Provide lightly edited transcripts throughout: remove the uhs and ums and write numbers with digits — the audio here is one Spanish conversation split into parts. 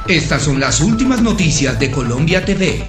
Estas son las últimas noticias de Colombia TV.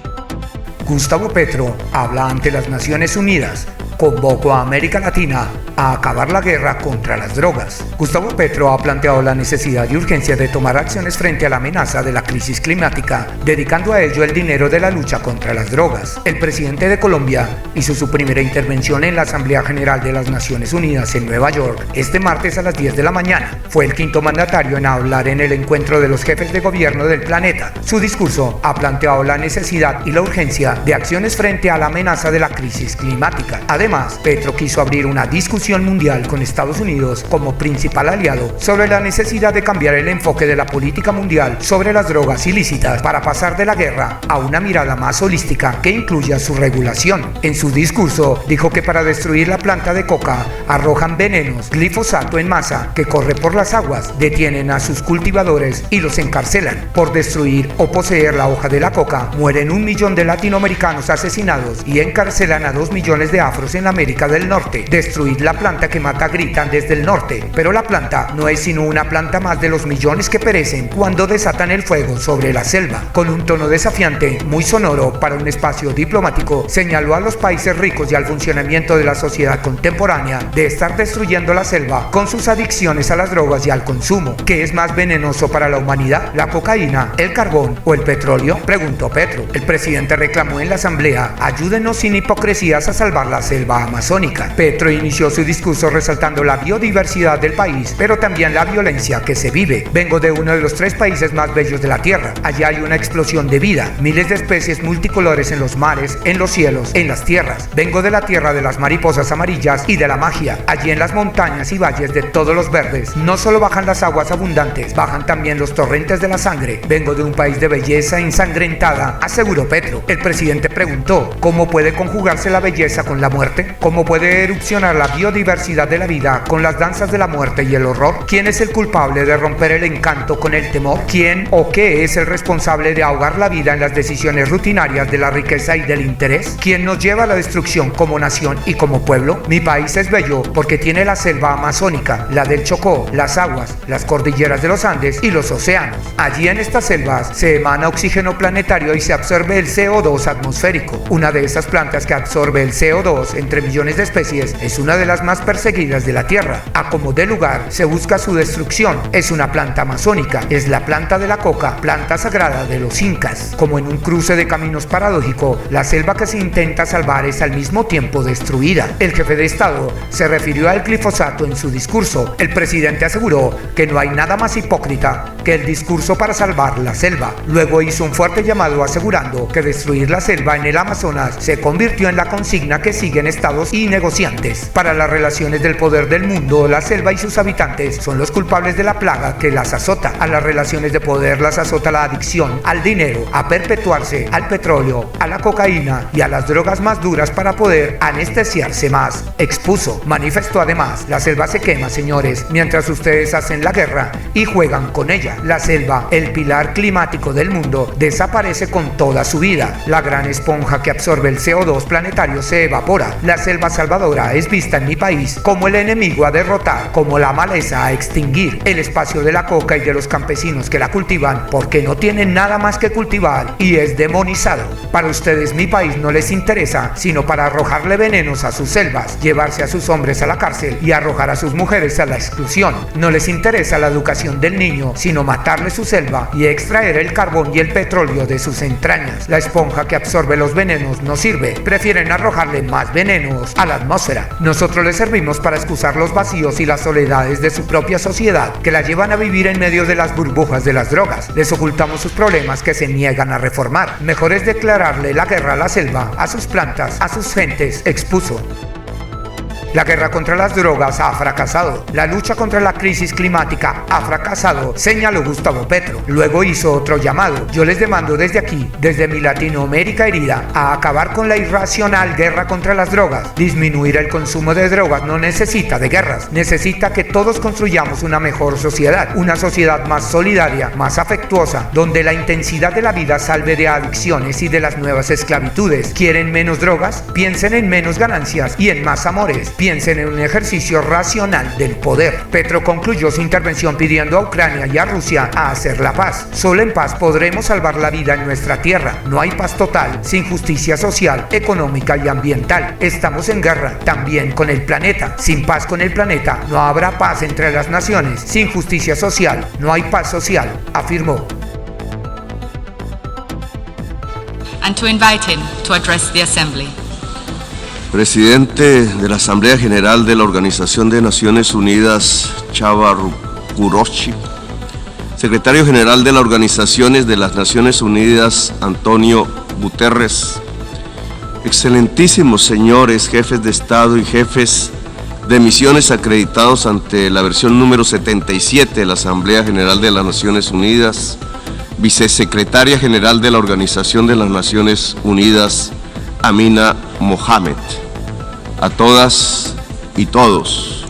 Gustavo Petro habla ante las Naciones Unidas, convocó a América Latina a acabar la guerra contra las drogas. Gustavo Petro ha planteado la necesidad y urgencia de tomar acciones frente a la amenaza de la crisis climática, dedicando a ello el dinero de la lucha contra las drogas. El presidente de Colombia hizo su primera intervención en la Asamblea General de las Naciones Unidas en Nueva York este martes a las 10 de la mañana. Fue el quinto mandatario en hablar en el encuentro de los jefes de gobierno del planeta. Su discurso ha planteado la necesidad y la urgencia de acciones frente a la amenaza de la crisis climática. Además, Petro quiso abrir una discusión mundial con Estados Unidos como principal aliado sobre la necesidad de cambiar el enfoque de la política mundial sobre las drogas ilícitas para pasar de la guerra a una mirada más holística que incluya su regulación. En su discurso dijo que para destruir la planta de coca arrojan venenos, glifosato en masa que corre por las aguas, detienen a sus cultivadores y los encarcelan. Por destruir o poseer la hoja de la coca mueren 1 millón de latinoamericanos asesinados y encarcelan a 2 millones de afros en América del Norte. Destruir la planta que mata, gritan desde el norte, pero la planta no es sino una planta más de los millones que perecen cuando desatan el fuego sobre la selva. Con un tono desafiante, muy sonoro para un espacio diplomático, señaló a los países ricos y al funcionamiento de la sociedad contemporánea de estar destruyendo la selva con sus adicciones a las drogas y al consumo. ¿Qué es más venenoso para la humanidad, la cocaína, el carbón o el petróleo?, preguntó Petro. El presidente reclamó en la asamblea: ayúdenos sin hipocresías a salvar la selva amazónica. Petro inició su discurso resaltando la biodiversidad del país, pero también la violencia que se vive. Vengo de uno de los 3 países más bellos de la tierra. Allá hay una explosión de vida, miles de especies multicolores en los mares, en los cielos, en las tierras. Vengo de la tierra de las mariposas amarillas y de la magia. Allí en las montañas y valles de todos los verdes, no solo bajan las aguas abundantes, bajan también los torrentes de la sangre. Vengo de un país de belleza ensangrentada, aseguró Petro. El presidente preguntó: ¿cómo puede conjugarse la belleza con la muerte? ¿Cómo puede erupcionar la biodiversidad de la vida con las danzas de la muerte y el horror? ¿Quién es el culpable de romper el encanto con el temor? ¿Quién o qué es el responsable de ahogar la vida en las decisiones rutinarias de la riqueza y del interés? ¿Quién nos lleva a la destrucción como nación y como pueblo? Mi país es bello porque tiene la selva amazónica, la del Chocó, las aguas, las cordilleras de los Andes y los océanos. Allí en estas selvas se emana oxígeno planetario y se absorbe el CO2 atmosférico. Una de esas plantas que absorbe el CO2 entre millones de especies es una de las más perseguidas de la Tierra. A como dé lugar, se busca su destrucción. Es una planta amazónica, es la planta de la coca, planta sagrada de los incas. Como en un cruce de caminos paradójico, la selva que se intenta salvar es al mismo tiempo destruida. El jefe de Estado se refirió al glifosato en su discurso. El presidente aseguró que no hay nada más hipócrita que el discurso para salvar la selva. Luego hizo un fuerte llamado asegurando que destruir la selva en el Amazonas se convirtió en la consigna que siguen estados y negociantes. Para las relaciones del poder del mundo, la selva y sus habitantes son los culpables de la plaga que las azota. A las relaciones de poder las azota la adicción al dinero, a perpetuarse, al petróleo, a la cocaína y a las drogas más duras para poder anestesiarse más, expuso. Manifestó además: la selva se quema, señores, mientras ustedes hacen la guerra y juegan con ella. La selva, el pilar climático del mundo, desaparece con toda su vida. La gran esponja que absorbe el CO2 planetario se evapora. La selva salvadora es vista en mi país como el enemigo a derrotar, como la maleza a extinguir. El espacio de la coca y de los campesinos que la cultivan porque no tienen nada más que cultivar y es demonizado. Para ustedes mi país no les interesa sino para arrojarle venenos a sus selvas, llevarse a sus hombres a la cárcel y arrojar a sus mujeres a la exclusión. No les interesa la educación del niño sino matarle su selva y extraer el carbón y el petróleo de sus entrañas. La esponja que absorbe los venenos no sirve, prefieren arrojarle más venenos a la atmósfera. Nosotros les servimos para excusar los vacíos y las soledades de su propia sociedad que la llevan a vivir en medio de las burbujas de las drogas. Les ocultamos sus problemas que se niegan a reformar. Mejor es declararle la guerra a la selva, a sus plantas, a sus gentes, expuso. La guerra contra las drogas ha fracasado. La lucha contra la crisis climática ha fracasado, señaló Gustavo Petro. Luego hizo otro llamado: yo les demando desde aquí, desde mi Latinoamérica herida, a acabar con la irracional guerra contra las drogas. Disminuir el consumo de drogas no necesita de guerras, necesita que todos construyamos una mejor sociedad, una sociedad más solidaria, más afectuosa, donde la intensidad de la vida salve de adicciones y de las nuevas esclavitudes. ¿Quieren menos drogas? Piensen en menos ganancias y en más amores. piensen en un ejercicio racional del poder. Petro concluyó su intervención pidiendo a Ucrania y a Rusia a hacer la paz. Solo en paz podremos salvar la vida en nuestra tierra. No hay paz total sin justicia social, económica y ambiental. Estamos en guerra también con el planeta. Sin paz con el planeta no habrá paz entre las naciones. Sin justicia social no hay paz social, afirmó. And to invite him to address the Assembly. Presidente de la Asamblea General de la Organización de Naciones Unidas, Chava Kuroshi. Secretario General de las Organizaciones de las Naciones Unidas, Antonio Guterres. Excelentísimos señores jefes de Estado y jefes de misiones acreditados ante la versión número 77 de la Asamblea General de las Naciones Unidas, Vicesecretaria General de la Organización de las Naciones Unidas, Amina Mohamed, a todas y todos.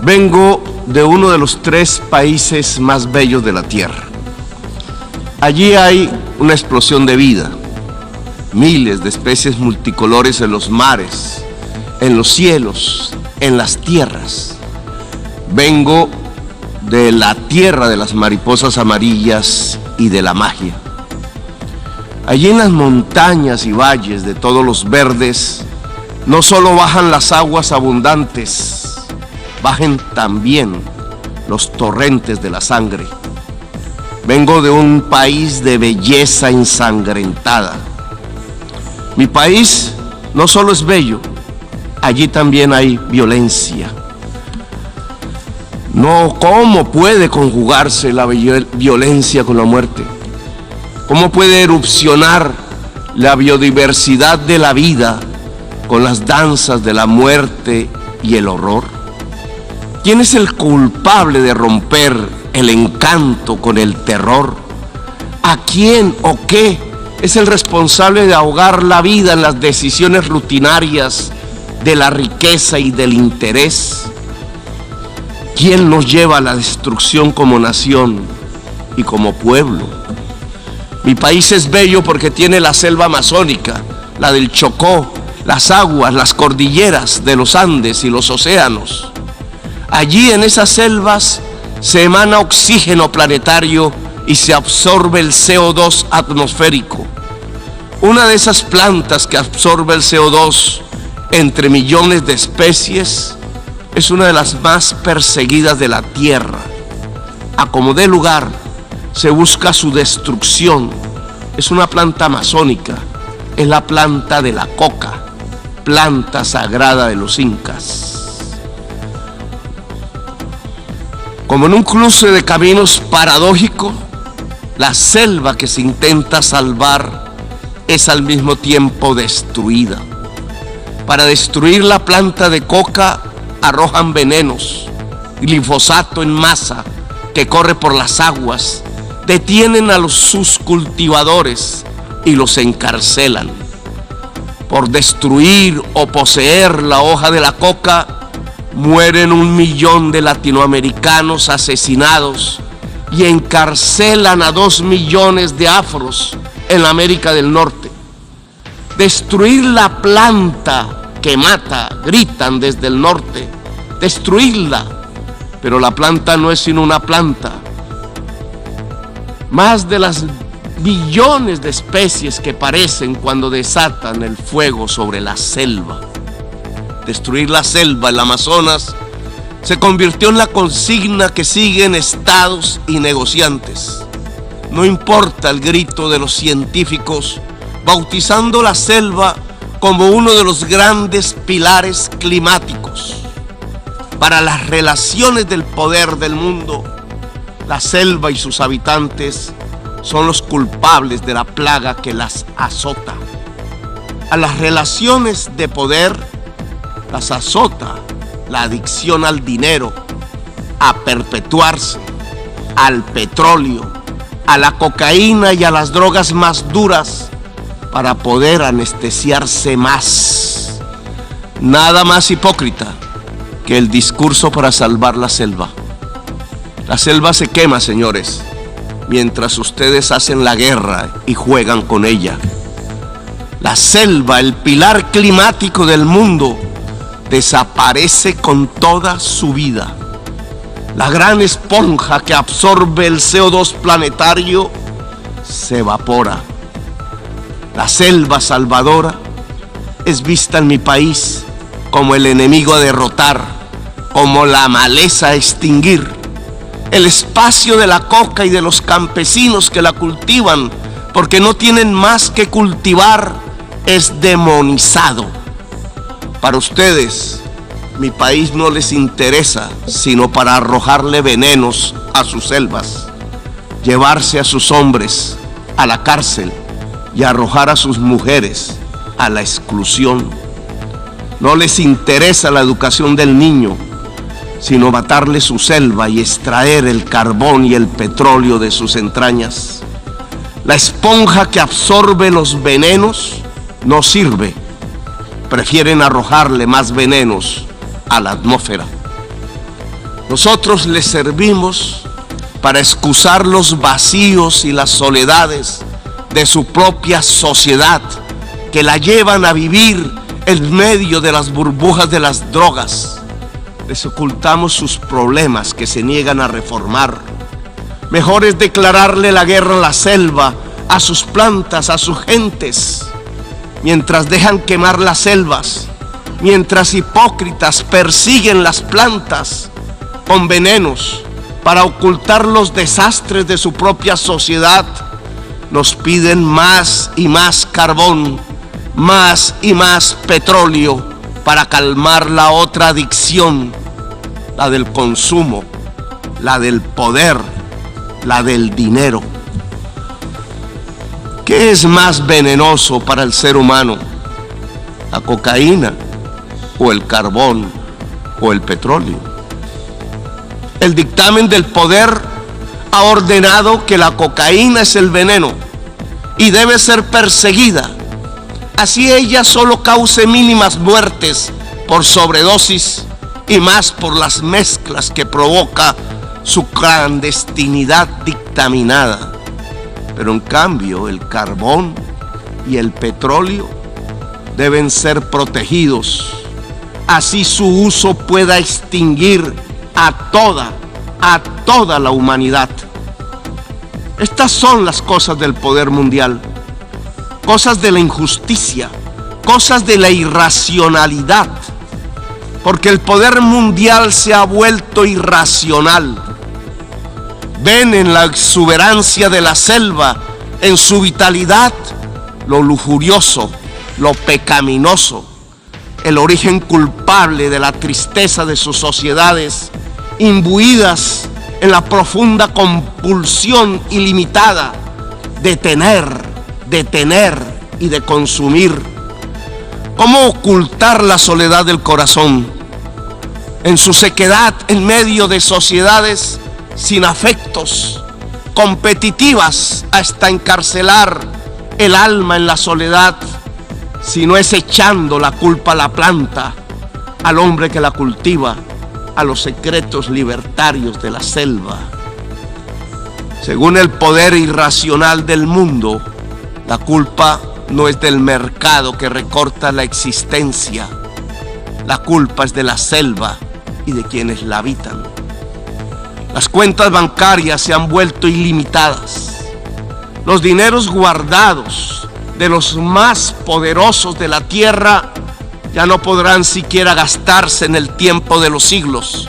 Vengo de uno de los 3 países más bellos de la Tierra. Allí hay una explosión de vida, miles de especies multicolores en los mares, en los cielos, en las tierras. Vengo de la tierra de las mariposas amarillas y de la magia. Allí en las montañas y valles de todos los verdes, no solo bajan las aguas abundantes, bajen también los torrentes de la sangre. Vengo de un país de belleza ensangrentada. Mi país no solo es bello, allí también hay violencia. No, ¿cómo puede conjugarse la violencia con la muerte? ¿Cómo puede erupcionar la biodiversidad de la vida con las danzas de la muerte y el horror? ¿Quién es el culpable de romper el encanto con el terror? ¿A quién o qué es el responsable de ahogar la vida en las decisiones rutinarias de la riqueza y del interés? ¿Quién nos lleva a la destrucción como nación y como pueblo? Mi país es bello porque tiene la selva amazónica, la del Chocó, las aguas, las cordilleras de los Andes y los océanos. Allí en esas selvas se emana oxígeno planetario y se absorbe el CO2 atmosférico. Una de esas plantas que absorbe el CO2 entre millones de especies es una de las más perseguidas de la tierra. A como dé lugar, se busca su destrucción. Es una planta amazónica, es la planta de la coca, planta sagrada de los incas. Como en un cruce de caminos paradójico, la selva que se intenta salvar es al mismo tiempo destruida. Para destruir la planta de coca arrojan venenos, glifosato en masa que corre por las aguas, detienen a sus cultivadores y los encarcelan. Por destruir o poseer la hoja de la coca, mueren 1 millón de latinoamericanos asesinados y encarcelan a 2 millones de afros en América del Norte. Destruir la planta que mata, gritan desde el norte, destruirla, pero la planta no es sino una planta. Más de las billones de especies que parecen cuando desatan el fuego sobre la selva. Destruir la selva, el Amazonas, se convirtió en la consigna que siguen estados y negociantes. No importa el grito de los científicos, bautizando la selva como uno de los grandes pilares climáticos. Para las relaciones del poder del mundo, la selva y sus habitantes son los culpables de la plaga que las azota. A las relaciones de poder las azota la adicción al dinero, a perpetuarse, al petróleo, a la cocaína y a las drogas más duras para poder anestesiarse más. Nada más hipócrita que el discurso para salvar la selva. La selva se quema, señores, mientras ustedes hacen la guerra y juegan con ella. La selva, el pilar climático del mundo, desaparece con toda su vida. La gran esponja que absorbe el CO2 planetario se evapora. La selva salvadora es vista en mi país como el enemigo a derrotar, como la maleza a extinguir. El espacio de la coca y de los campesinos que la cultivan, porque no tienen más que cultivar, es demonizado. Para ustedes, mi país no les interesa sino para arrojarle venenos a sus selvas, llevarse a sus hombres a la cárcel y arrojar a sus mujeres a la exclusión. No les interesa la educación del niño, sino matarle su selva y extraer el carbón y el petróleo de sus entrañas. La esponja que absorbe los venenos no sirve. Prefieren arrojarle más venenos a la atmósfera. Nosotros les servimos para excusar los vacíos y las soledades de su propia sociedad, que la llevan a vivir en medio de las burbujas de las drogas. Les ocultamos sus problemas que se niegan a reformar. Mejor es declararle la guerra a la selva, a sus plantas, a sus gentes. Mientras dejan quemar las selvas, mientras hipócritas persiguen las plantas con venenos para ocultar los desastres de su propia sociedad, nos piden más y más carbón, más y más petróleo para calmar la otra adicción, la del consumo, la del poder, la del dinero. ¿Qué es más venenoso para el ser humano? ¿La cocaína o el carbón o el petróleo? El dictamen del poder ha ordenado que la cocaína es el veneno y debe ser perseguida, así ella solo cause mínimas muertes por sobredosis y más por las mezclas que provoca su clandestinidad dictaminada. Pero en cambio el carbón y el petróleo deben ser protegidos, así su uso pueda extinguir a toda la humanidad. Estas son las cosas del poder mundial, cosas de la injusticia, cosas de la irracionalidad, porque el poder mundial se ha vuelto irracional. Ven en la exuberancia de la selva, en su vitalidad, lo lujurioso, lo pecaminoso, el origen culpable de la tristeza de sus sociedades, imbuidas en la profunda compulsión ilimitada de tener y de consumir. ¿Cómo ocultar la soledad del corazón en su sequedad en medio de sociedades sin afectos, competitivas hasta encarcelar el alma en la soledad, si no es echando la culpa a la planta, al hombre que la cultiva, a los secretos libertarios de la selva? Según el poder irracional del mundo, la culpa no es del mercado que recorta la existencia. La culpa es de la selva y de quienes la habitan. Las cuentas bancarias se han vuelto ilimitadas. Los dineros guardados de los más poderosos de la tierra ya no podrán siquiera gastarse en el tiempo de los siglos.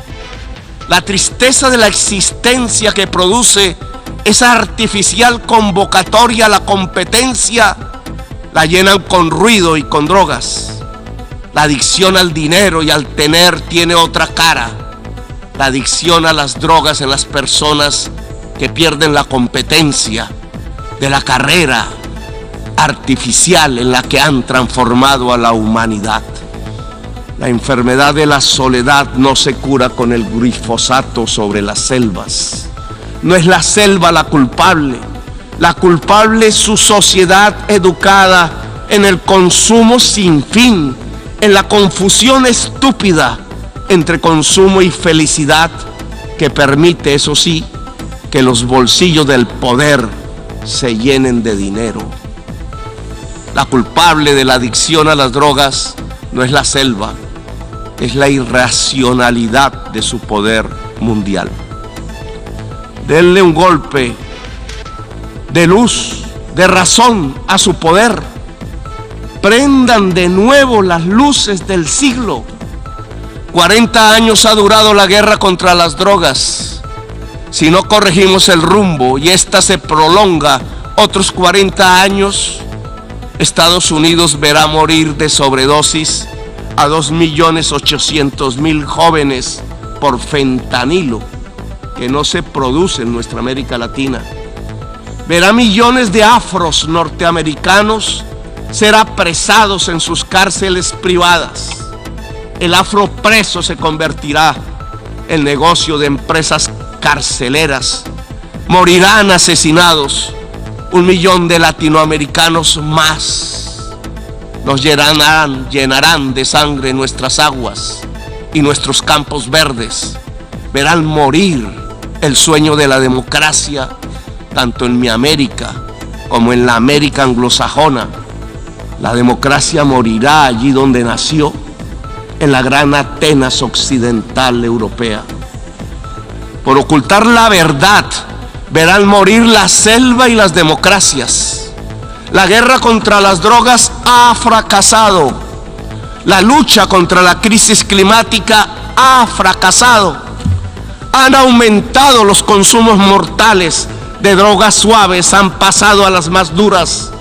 La tristeza de la existencia que produce esa artificial convocatoria a la competencia la llenan con ruido y con drogas. La adicción al dinero y al tener tiene otra cara. La adicción a las drogas en las personas que pierden la competencia de la carrera artificial en la que han transformado a la humanidad. La enfermedad de la soledad no se cura con el glifosato sobre las selvas. No es la selva la culpable. La culpable es su sociedad educada en el consumo sin fin, en la confusión estúpida entre consumo y felicidad, que permite, eso sí, que los bolsillos del poder se llenen de dinero. La culpable de la adicción a las drogas no es la selva, es la irracionalidad de su poder mundial. Denle un golpe de luz, de razón a su poder. Prendan de nuevo las luces del siglo. 40 años ha durado la guerra contra las drogas. Si no corregimos el rumbo y esta se prolonga otros 40 años, Estados Unidos verá morir de sobredosis a 2.800.000 jóvenes por fentanilo, que no se produce en nuestra América Latina. Verá millones de afros norteamericanos ser apresados en sus cárceles privadas. El afro preso se convertirá en negocio de empresas carceleras. Morirán asesinados 1 millón de latinoamericanos más. Nos llenarán de sangre nuestras aguas y nuestros campos verdes. Verán morir el sueño de la democracia, tanto en mi América como en la América anglosajona. La democracia morirá allí donde nació, en la gran Atenas occidental europea. Por ocultar la verdad, verán morir la selva y las democracias. La guerra contra las drogas ha fracasado. La lucha contra la crisis climática ha fracasado. Han aumentado los consumos mortales de drogas suaves, han pasado a las más duras.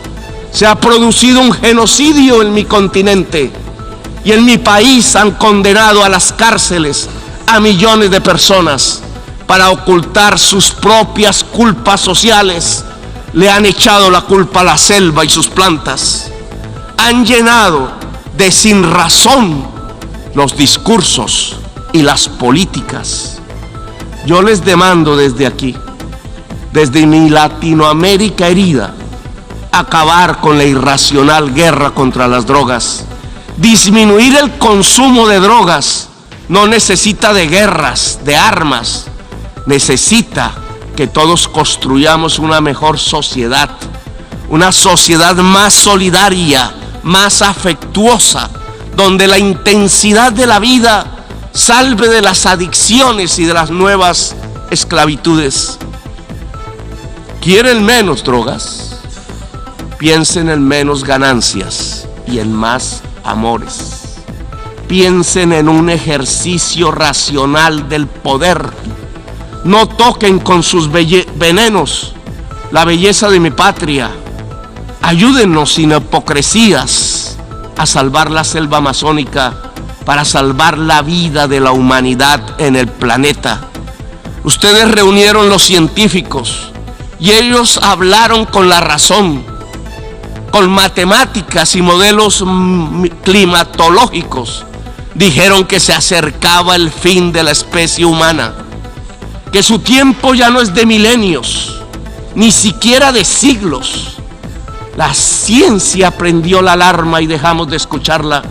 Se ha producido un genocidio en mi continente y en mi país han condenado a las cárceles a millones de personas para ocultar sus propias culpas sociales. Le han echado la culpa a la selva y sus plantas. Han llenado de sinrazón los discursos y las políticas. Yo les demando desde aquí, desde mi Latinoamérica herida, acabar con la irracional guerra contra las drogas. Disminuir el consumo de drogas no necesita de guerras, de armas. Necesita que todos construyamos una mejor sociedad, una sociedad más solidaria, más afectuosa, donde la intensidad de la vida salve de las adicciones y de las nuevas esclavitudes. ¿Quieren menos drogas? Piensen en menos ganancias y en más amores. Piensen en un ejercicio racional del poder. No toquen con sus venenos la belleza de mi patria. Ayúdennos sin hipocresías a salvar la selva amazónica para salvar la vida de la humanidad en el planeta. Ustedes reunieron los científicos y ellos hablaron con la razón, con matemáticas y modelos climatológicos. Dijeron que se acercaba el fin de la especie humana, que su tiempo ya no es de milenios, ni siquiera de siglos. La ciencia prendió la alarma y dejamos de escucharla.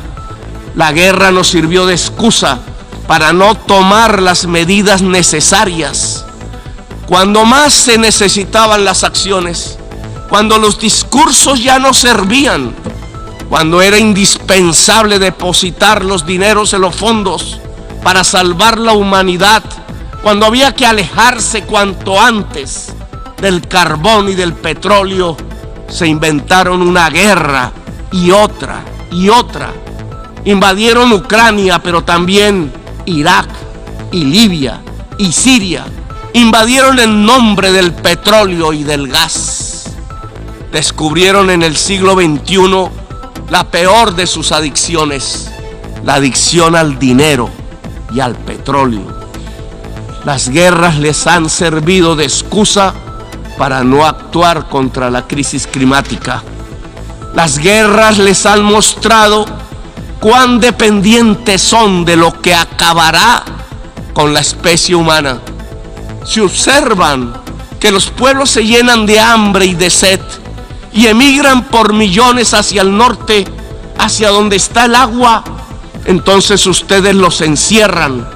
La guerra nos sirvió de excusa para no tomar las medidas necesarias. Cuando más se necesitaban las acciones, cuando los discursos ya no servían, cuando era indispensable depositar los dineros en los fondos para salvar la humanidad, cuando había que alejarse cuanto antes del carbón y del petróleo, se inventaron una guerra y otra y otra. Invadieron Ucrania, pero también Irak y Libia y Siria. Invadieron en nombre del petróleo y del gas. Descubrieron en el siglo XXI la peor de sus adicciones, la adicción al dinero y al petróleo. Las guerras les han servido de excusa para no actuar contra la crisis climática. Las guerras les han mostrado cuán dependientes son de lo que acabará con la especie humana. Si observan que los pueblos se llenan de hambre y de sed y emigran por millones hacia el norte, hacia donde está el agua, entonces ustedes los encierran,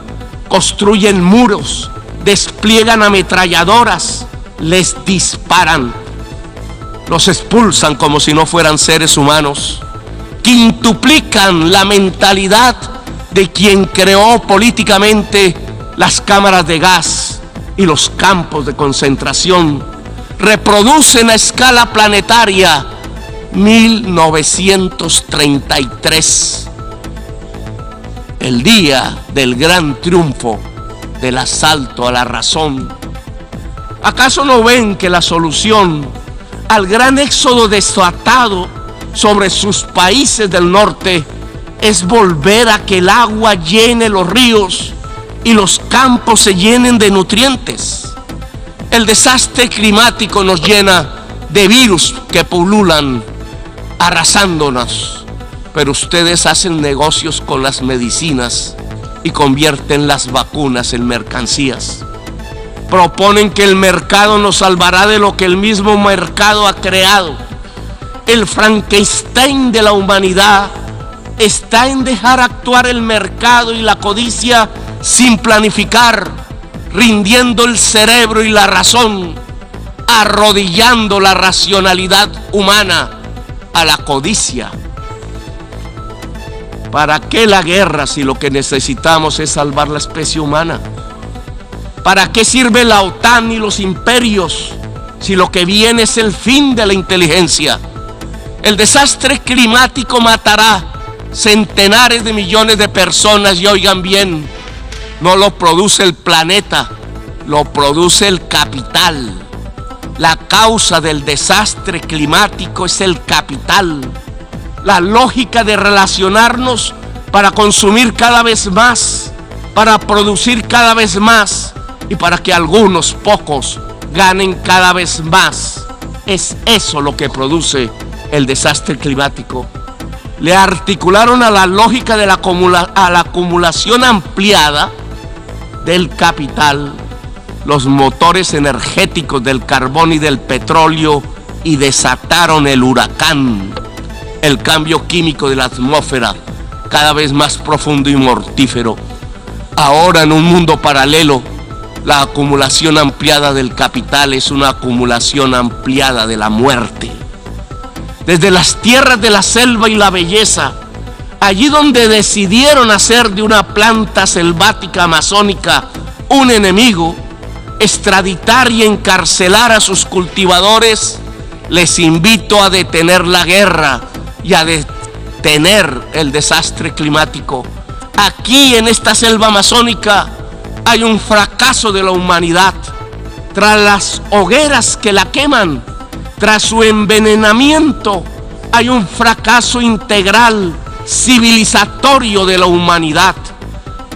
construyen muros, despliegan ametralladoras, les disparan, los expulsan como si no fueran seres humanos, quintuplican la mentalidad de quien creó políticamente las cámaras de gas y los campos de concentración, reproducen a escala planetaria 1933, el día del gran triunfo del asalto a la razón. ¿Acaso no ven que la solución al gran éxodo desatado sobre sus países del norte es volver a que el agua llene los ríos y los campos se llenen de nutrientes? El desastre climático nos llena de virus que pululan, arrasándonos, pero ustedes hacen negocios con las medicinas y convierten las vacunas en mercancías. Proponen que el mercado nos salvará de lo que el mismo mercado ha creado. El Frankenstein de la humanidad está en dejar actuar el mercado y la codicia sin planificar, rindiendo el cerebro y la razón, arrodillando la racionalidad humana a la codicia. ¿Para qué la guerra si lo que necesitamos es salvar la especie humana? ¿Para qué sirve la OTAN y los imperios si lo que viene es el fin de la inteligencia? El desastre climático matará centenares de millones de personas y oigan bien, no lo produce el planeta, lo produce el capital. La causa del desastre climático es el capital. La lógica de relacionarnos para consumir cada vez más, para producir cada vez más y para que algunos pocos ganen cada vez más. Es eso lo que produce el desastre climático. Le articularon a la lógica de la acumulación ampliada del capital los motores energéticos del carbón y del petróleo y desataron el huracán, el cambio químico de la atmósfera, cada vez más profundo y mortífero. Ahora, en un mundo paralelo, la acumulación ampliada del capital es una acumulación ampliada de la muerte. Desde las tierras de la selva y la belleza, allí donde decidieron hacer de una planta selvática amazónica un enemigo, extraditar y encarcelar a sus cultivadores, les invito a detener la guerra y a detener el desastre climático. Aquí en esta selva amazónica hay un fracaso de la humanidad. Tras las hogueras que la queman, tras su envenenamiento, hay un fracaso integral, civilizatorio de la humanidad.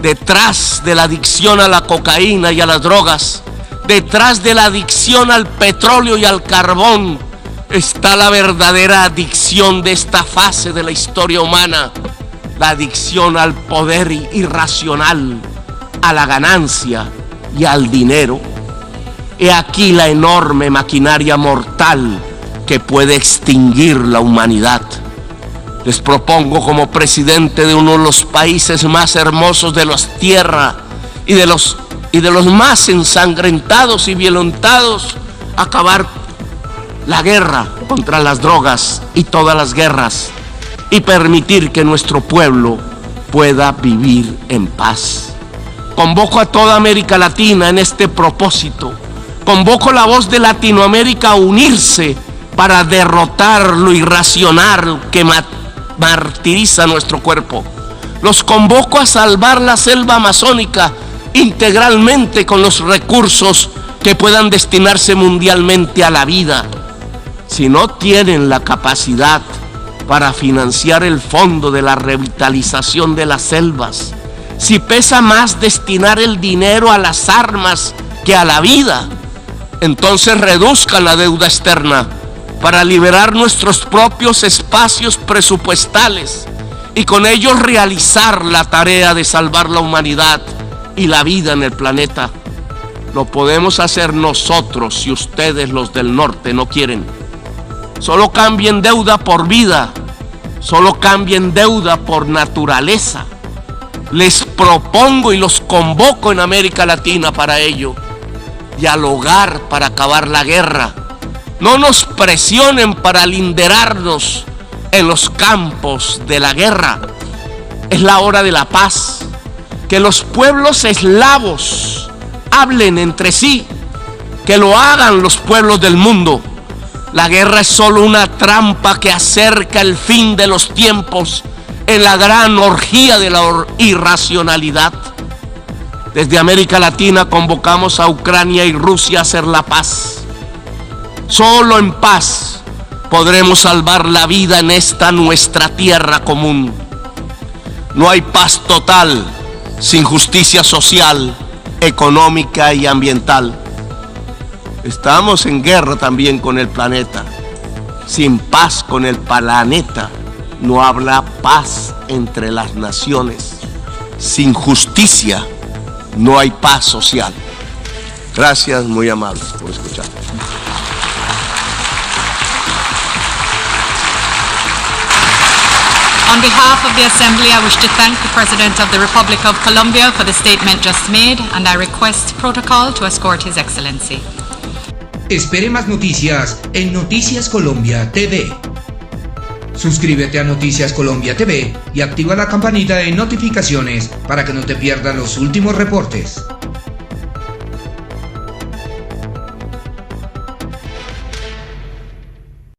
Detrás de la adicción a la cocaína y a las drogas, detrás de la adicción al petróleo y al carbón, está la verdadera adicción de esta fase de la historia humana, la adicción al poder irracional, a la ganancia y al dinero. He aquí la enorme maquinaria mortal que puede extinguir la humanidad. Les propongo como presidente de uno de los países más hermosos de la tierra y de los más ensangrentados y violentados, acabar la guerra contra las drogas y todas las guerras y permitir que nuestro pueblo pueda vivir en paz. Convoco a toda América Latina en este propósito. Convoco la voz de Latinoamérica a unirse para derrotar lo irracional que martiriza nuestro cuerpo. Los convoco a salvar la selva amazónica integralmente con los recursos que puedan destinarse mundialmente a la vida. Si no tienen la capacidad para financiar el fondo de la revitalización de las selvas, si pesa más destinar el dinero a las armas que a la vida, entonces reduzcan la deuda externa para liberar nuestros propios espacios presupuestales y con ellos realizar la tarea de salvar la humanidad y la vida en el planeta. Lo podemos hacer nosotros si ustedes, los del norte, no quieren. Solo cambien deuda por vida, solo cambien deuda por naturaleza. Les propongo y los convoco en América Latina para ello. Dialogar para acabar la guerra. No nos presionen para linderarnos en los campos de la guerra. Es la hora de la paz. Que los pueblos eslavos hablen entre sí. Que lo hagan los pueblos del mundo. La guerra es solo una trampa que acerca el fin de los tiempos en la gran orgía de la irracionalidad. Desde América Latina convocamos a Ucrania y Rusia a hacer la paz. Solo en paz podremos salvar la vida en esta nuestra tierra común. No hay paz total sin justicia social, económica y ambiental. Estamos en guerra también con el planeta. Sin paz con el planeta no habrá paz entre las naciones. Sin justicia no hay paz social. Gracias, muy amables, por escuchar. On behalf of the Assembly, I wish to thank the President of the Republic of Colombia for the statement just made, and I request protocol to escort His Excellency. Espere más noticias en Noticias Colombia TV. Suscríbete a Noticias Colombia TV y activa la campanita de notificaciones para que no te pierdas los últimos reportes.